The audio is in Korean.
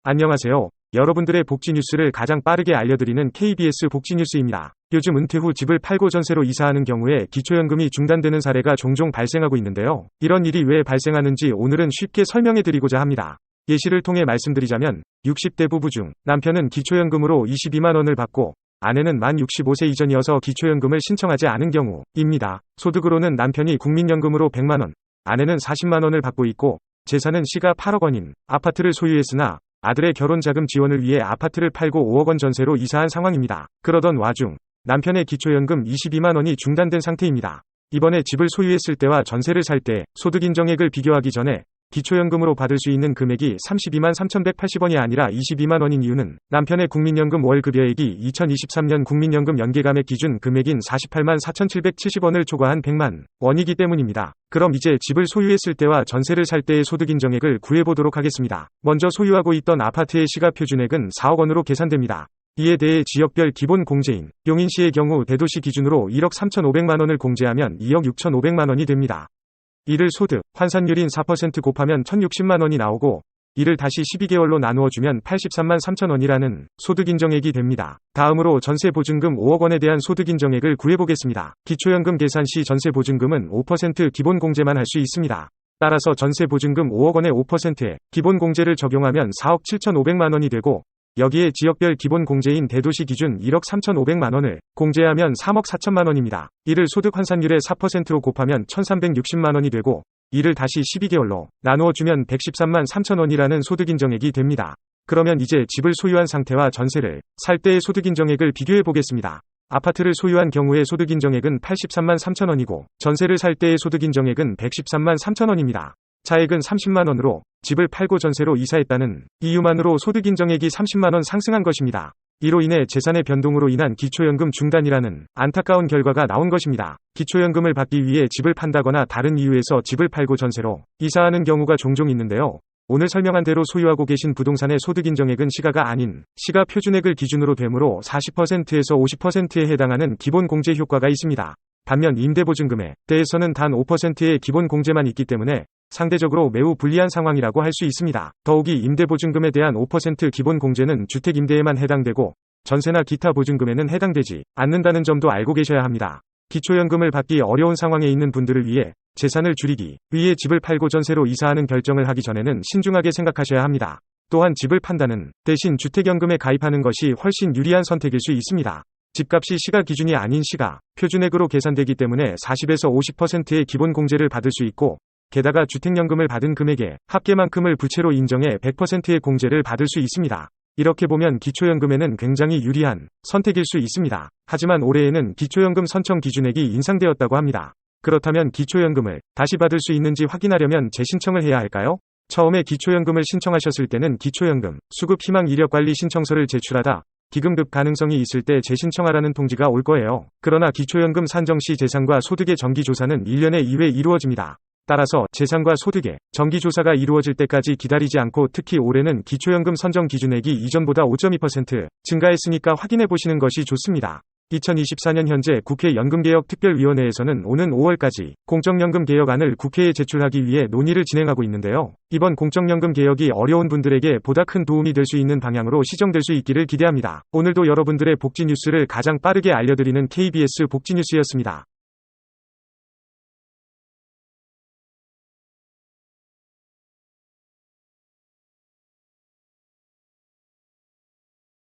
안녕하세요. 여러분들의 복지 뉴스를 가장 빠르게 알려드리는 KBS 복지 뉴스입니다. 요즘 은퇴 후 집을 팔고 전세로 이사하는 경우에 기초연금이 중단되는 사례가 종종 발생하고 있는데요. 이런 일이 왜 발생하는지 오늘은 쉽게 설명해드리고자 합니다. 예시를 통해 말씀드리자면 60대 부부 중 남편은 기초연금으로 22만 원을 받고 아내는 만 65세 이전이어서 기초연금을 신청하지 않은 경우입니다. 소득으로는 남편이 국민연금으로 100만 원, 아내는 40만 원을 받고 있고 재산은 시가 8억 원인 아파트를 소유했으나 아들의 결혼 자금 지원을 위해 아파트를 팔고 5억 원 전세로 이사한 상황입니다. 그러던 와중 남편의 기초연금 22만 원이 중단된 상태입니다. 이번에 집을 소유했을 때와 전세를 살 때 소득 인정액을 비교하기 전에 기초연금으로 받을 수 있는 금액이 32만 3,180원이 아니라 22만 원인 이유는 남편의 국민연금 월급여액이 2023년 국민연금 연계감액 기준 금액인 48만 4,770원을 초과한 100만 원이기 때문입니다. 그럼 이제 집을 소유했을 때와 전세를 살 때의 소득 인정액을 구해보도록 하겠습니다. 먼저 소유하고 있던 아파트의 시가 표준액은 4억 원으로 계산됩니다. 이에 대해 지역별 기본 공제인 용인시의 경우 대도시 기준으로 1억 3,500만 원을 공제하면 2억 6,500만 원이 됩니다. 이를 소득, 환산율인 4% 곱하면 1,060만 원이 나오고 이를 다시 12개월로 나누어주면 83만 3천 원이라는 소득인정액이 됩니다. 다음으로 전세보증금 5억 원에 대한 소득인정액을 구해보겠습니다. 기초연금 계산 시 전세보증금은 5% 기본공제만 할 수 있습니다. 따라서 전세보증금 5억 원에 5%의 기본공제를 적용하면 4억 7,500만 원이 되고 여기에 지역별 기본공제인 대도시 기준 1억 3,500만 원을 공제하면 3억 4천만 원입니다. 이를 소득 환산율의 4%로 곱하면 1,360만 원이 되고 이를 다시 12개월로 나누어주면 113만 3천 원이라는 소득인정액이 됩니다. 그러면 이제 집을 소유한 상태와 전세를 살 때의 소득인정액을 비교해 보겠습니다. 아파트를 소유한 경우의 소득인정액은 83만 3천 원이고 전세를 살 때의 소득인정액은 113만 3천 원입니다. 차액은 30만 원으로 집을 팔고 전세로 이사했다는 이유만으로 소득인정액이 30만 원 상승한 것입니다. 이로 인해 재산의 변동으로 인한 기초연금 중단이라는 안타까운 결과가 나온 것입니다. 기초연금을 받기 위해 집을 판다거나 다른 이유에서 집을 팔고 전세로 이사하는 경우가 종종 있는데요. 오늘 설명한 대로 소유하고 계신 부동산의 소득인정액은 시가가 아닌 시가 표준액을 기준으로 되므로 40%에서 50%에 해당하는 기본공제 효과가 있습니다. 반면 임대보증금에 대해서는 단 5%의 기본공제만 있기 때문에 상대적으로 매우 불리한 상황이라고 할 수 있습니다. 더욱이 임대보증금에 대한 5% 기본공제는 주택임대에만 해당되고 전세나 기타 보증금에는 해당되지 않는다는 점도 알고 계셔야 합니다. 기초연금을 받기 어려운 상황에 있는 분들을 위해 재산을 줄이기 위해 집을 팔고 전세로 이사하는 결정을 하기 전에는 신중하게 생각하셔야 합니다. 또한 집을 판다는 대신 주택연금에 가입하는 것이 훨씬 유리한 선택일 수 있습니다. 집값이 시가 기준이 아닌 시가 표준액으로 계산되기 때문에 40에서 50%의 기본공제를 받을 수 있고 게다가 주택연금을 받은 금액의 합계만큼을 부채로 인정해 100%의 공제를 받을 수 있습니다. 이렇게 보면 기초연금에는 굉장히 유리한 선택일 수 있습니다. 하지만 올해에는 기초연금 선청 기준액이 인상되었다고 합니다. 그렇다면 기초연금을 다시 받을 수 있는지 확인하려면 재신청을 해야 할까요? 처음에 기초연금을 신청하셨을 때는 기초연금 수급 희망 이력관리 신청서를 제출하다 기금급 가능성이 있을 때 재신청하라는 통지가 올 거예요. 그러나 기초연금 산정 시 재산과 소득의 정기조사는 1년에 2회 이루어집니다. 따라서 재산과 소득의 정기조사가 이루어질 때까지 기다리지 않고 특히 올해는 기초연금 선정 기준액이 이전보다 5.2% 증가했으니까 확인해 보시는 것이 좋습니다. 2024년 현재 국회 연금개혁특별위원회에서는 오는 5월까지 공적연금 개혁안을 국회에 제출하기 위해 논의를 진행하고 있는데요. 이번 공적연금 개혁이 어려운 분들에게 보다 큰 도움이 될 수 있는 방향으로 시정될 수 있기를 기대합니다. 오늘도 여러분들의 복지 뉴스를 가장 빠르게 알려드리는 KBS 복지 뉴스였습니다.